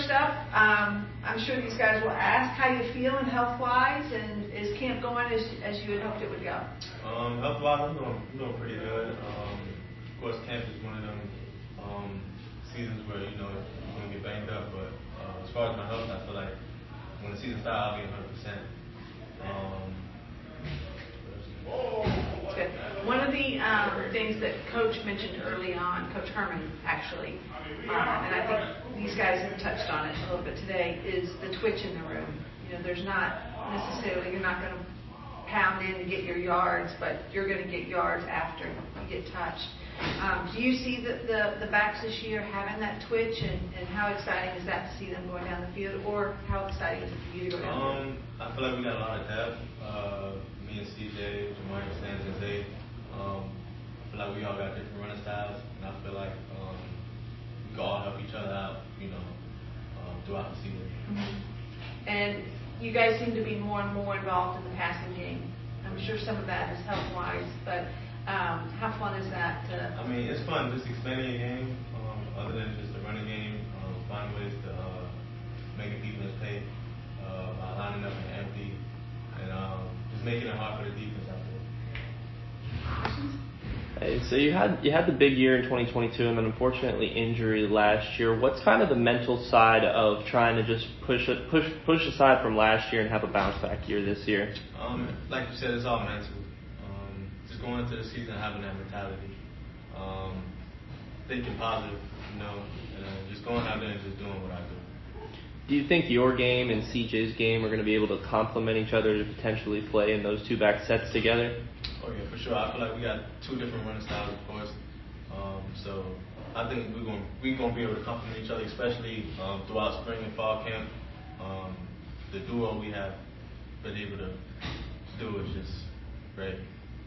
first up, I'm sure these guys will ask how you feel and health-wise, and is camp going as you had hoped it would go? Health-wise, I'm doing pretty good. Of course, camp is one of them seasons where, you're going to get banged up, but as far as my health, I feel like when the season starts, I'll be 100%. Good. One of the things that Coach mentioned early on, Coach Herman actually, and I think these guys have touched on it a little bit today, is the twitch in the room. There's not necessarily, you're not going to pound in to get your yards, but you're going to get yards after you get touched. Do you see the backs this year having that twitch, and how exciting is that to see them going down the field, or how exciting is it for you to go down the field? I feel like we got a lot of depth. Me and CJ, Jamari, Sands, and Zay. I feel like we all got different running styles, and I feel like we can all help each other out, throughout the season. Mm-hmm. And you guys seem to be more and more involved in the passing game. I'm sure some of that is health-wise, but how fun is that? I mean, it's fun just expanding your game, other than just the running game, finding ways to making defense pay by lining up and empty, and just making it hard for the defense out there. Hey, so you had the big year in 2022, and then unfortunately injury last year. What's kind of the mental side of trying to just push aside from last year and have a bounce back year this year? Like you said, it's all mental. Just going into the season having that mentality, thinking positive, and just going out there and just doing what I do. Do you think your game and CJ's game are going to be able to complement each other to potentially play in those two back sets together? Oh yeah, for sure. I feel like we got two different running styles, of course. So I think we're going to be able to complement each other, especially throughout spring and fall camp. The duo we have been able to do is just great.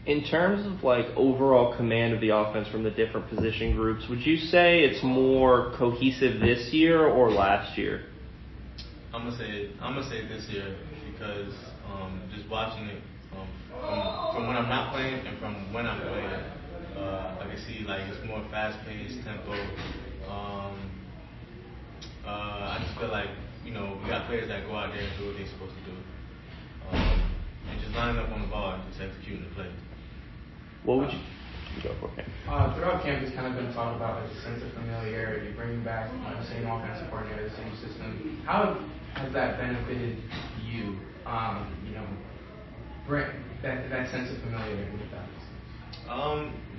In terms of overall command of the offense from the different position groups, would you say it's more cohesive this year or last year? I'm gonna say this year, because just watching it from when I'm not playing and from when I'm playing, I can see it's more fast-paced tempo. I just feel like we got players that go out there and do what they're supposed to do, and just lining up on the ball and just executing the play. What would you go for? Okay. Throughout camp, it's kind of been talked about a sense of familiarity, bringing back the same offensive coordinator, the same system. How has that benefited you? Bring that sense of familiarity with that.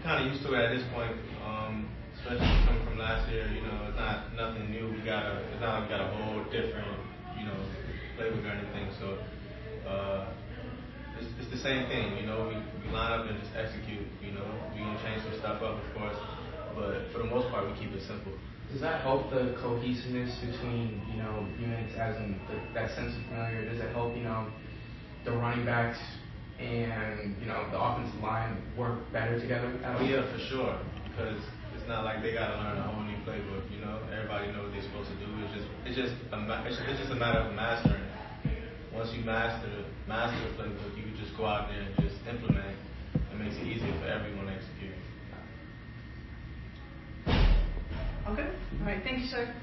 Kind of used to it at this point, especially coming from last year. It's not nothing new. It's not like we got a whole different, playbook or anything. So it's the same thing. We line up and just execute. We're gonna change some stuff up, of course, but for the most part, we keep it simple. Does that help the cohesiveness between units, as in that sense of familiarity? Does it help the running backs and the offensive line work better together? Oh yeah, for sure. Because it's not like they gotta learn a whole new playbook. Everybody knows what they're supposed to do. It's just a matter of mastering it. Once you master the playbook, you can just go out there and just implement it. It makes it easier for everyone to execute. Okay. All right. Thank you, sir.